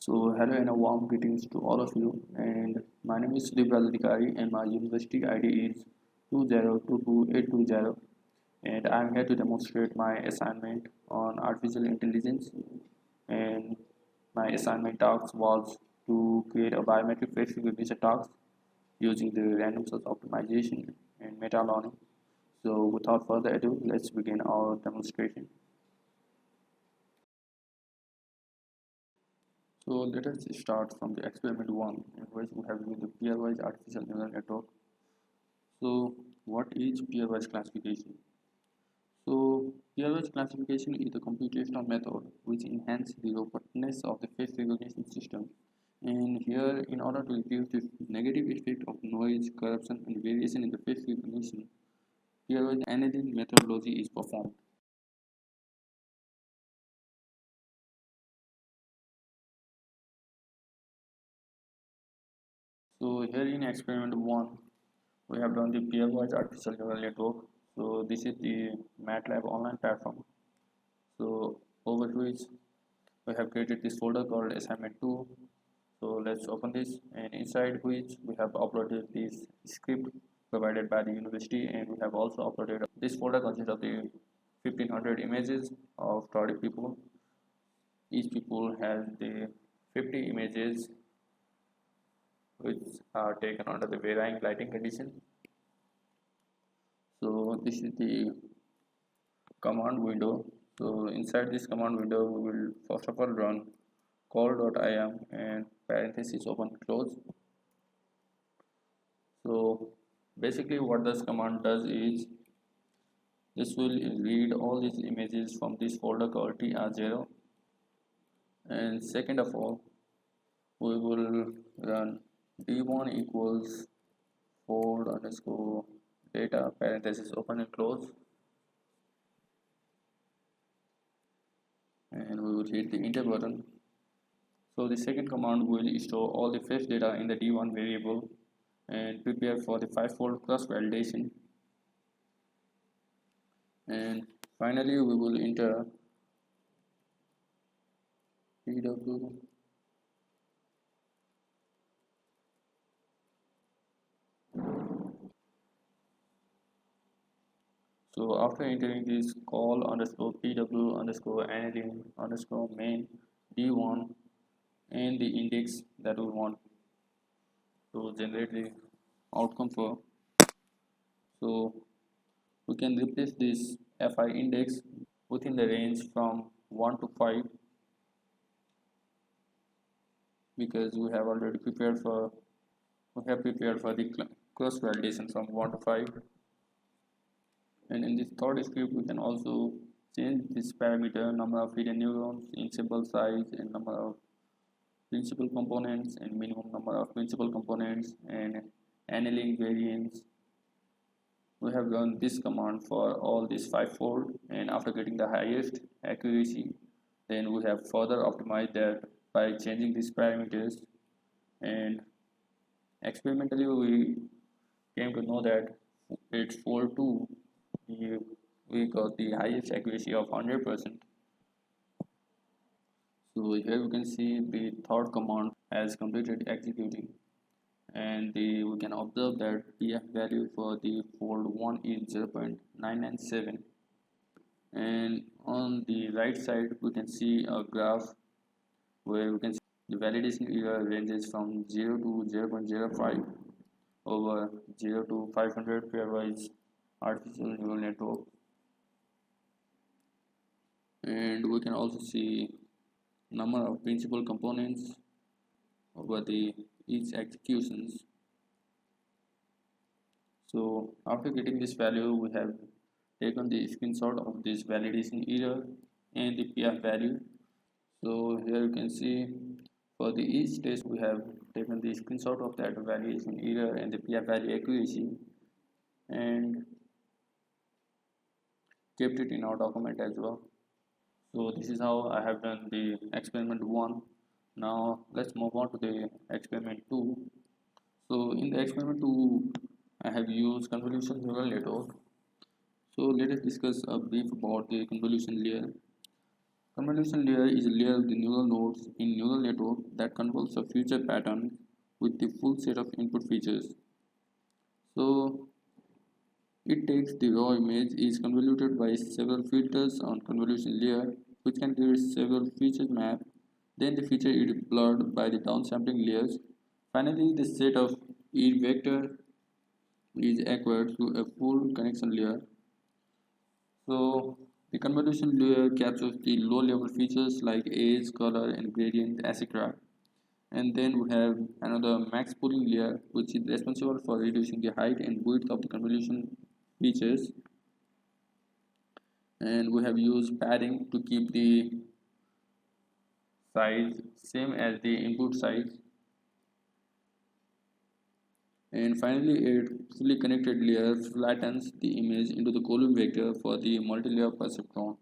Hello and a warm greetings to all of you. And my name is Sudhir Adhikari, and my university ID is 2022820. And I'm here to demonstrate my assignment on artificial intelligence. And my assignment task was to create a biometric face recognition task using the random source optimization and meta learning. So, without further ado, let's begin our demonstration. So let us start from the experiment 1, in which we have used the pairwise artificial neural network. So what is pairwise classification? So pairwise classification is a computational method which enhances the robustness of the face recognition system. And here, in order to reduce the negative effect of noise, corruption, and variation in the face recognition, pairwise annealing methodology is performed. So here in experiment 1, we have done the pairwise artificial neural network. So this is the MATLAB online platform. So over which we have created this folder called assignment 2. So let's open this, and inside which we have uploaded this script provided by the university, and we have also uploaded this folder consists of the 1500 images of 30 people. Each people has the 50 images which are taken under the varying lighting condition. So this is the command window. So inside this command window, we will first of all run call.im and parenthesis open close. So basically what this command does is this will read all these images from this folder called tr0, and second of all we will run d1 equals fold underscore data parenthesis open and close, and we will hit the enter button. So the second command will store all the fresh data in the d1 variable and prepare for the 5-fold cross validation. And finally we will enter pw. So after entering this call underscore pw underscore annealing underscore main d1 and the index that we want to generate the outcome for, so we can replace this fi index within the range from 1 to 5, because we have prepared for the cross validation from 1 to 5. And in this third script we can also change this parameter number of hidden neurons in sample size and number of principal components and minimum number of principal components and annealing variance. We have run this command for all these 5-fold, and after getting the highest accuracy, then we have further optimized that by changing these parameters, and experimentally we came to know that it's fold 2 we got the highest accuracy of 100%. So here we can see the third command has completed executing, and we can observe that PF value for the fold 1 is 0.997, and on the right side we can see a graph where we can see the validation error ranges from 0 to 0.05 over 0 to 500 pairwise artificial neural network. And we can also see number of principal components over the each executions. So after getting this value, we have taken the screenshot of this validation error and the PF value. So here you can see for the each test we have taken the screenshot of that validation error and the PF value accuracy and kept it in our document as well. So this is how I have done the experiment 1. Now let's move on to the experiment 2. So in the experiment 2, I have used convolution neural network. So let us discuss a brief about the convolution layer. Convolution layer is a layer of the neural nodes in neural network that convolves a future pattern with the full set of input features. So it takes the raw image, is convoluted by several filters on convolution layer, which can create several feature map. Then the feature is blurred by the downsampling layers. Finally, the set of each vector is acquired through a full connection layer. So the convolution layer captures the low-level features like age, color, and gradient, etc. And then we have another max pooling layer, which is responsible for reducing the height and width of the convolution features. And we have used padding to keep the size same as the input size. And finally, a fully connected layer flattens the image into the column vector for the multi-layer perceptron.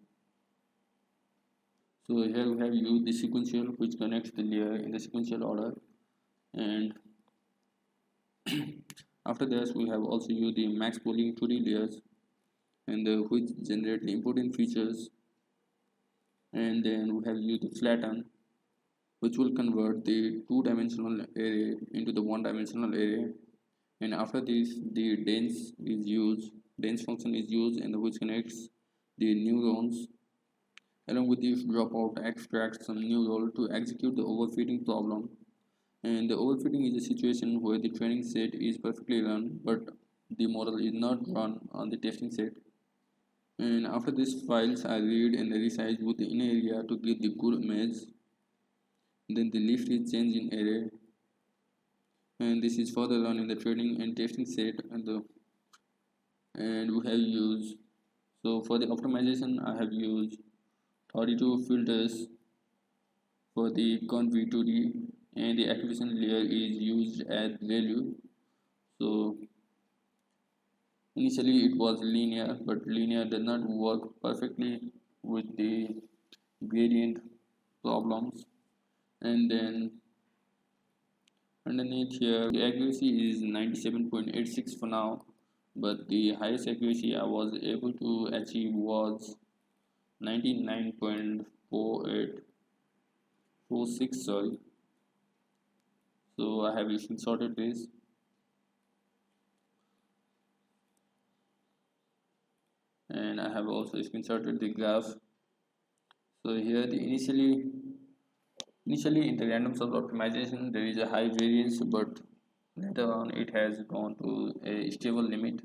So here we have used the sequential, which connects the layer in the sequential order, and after this we have also used the max pooling 2D layers, and which generate the important features, and then we have used the flatten, which will convert the two-dimensional array into the one-dimensional array. And after this, the dense function is used, and which connects the neurons. Along with this, dropout extracts some neural to execute the overfitting problem. And the overfitting is a situation where the training set is perfectly run, but the model is not run on the testing set. And after this, files are read and resized within area to get the good image. Then the list is changed in array, and this is further run in the training and testing set, and we have used, so for the optimization I have used 32 filters for the conv2d, and the activation layer is used as value. So initially it was linear, but linear does not work perfectly with the gradient problems. And then underneath here the accuracy is 97.86 for now, but the highest accuracy I was able to achieve was 99.4846, sorry. So I have sorted this, and I have also screenshotted the graph. So here the initially in the random source optimization there is a high variance, but later on it has gone to a stable limit.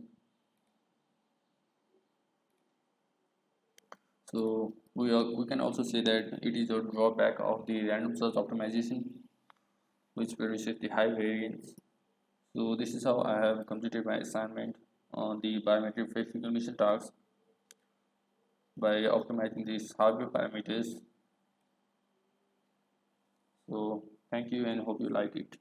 So we can also say that it is a drawback of the random source optimization, which produces the high variance. So this is how I have completed my assignment on the biometric face recognition task by optimizing these hardware parameters. So thank you and hope you like it.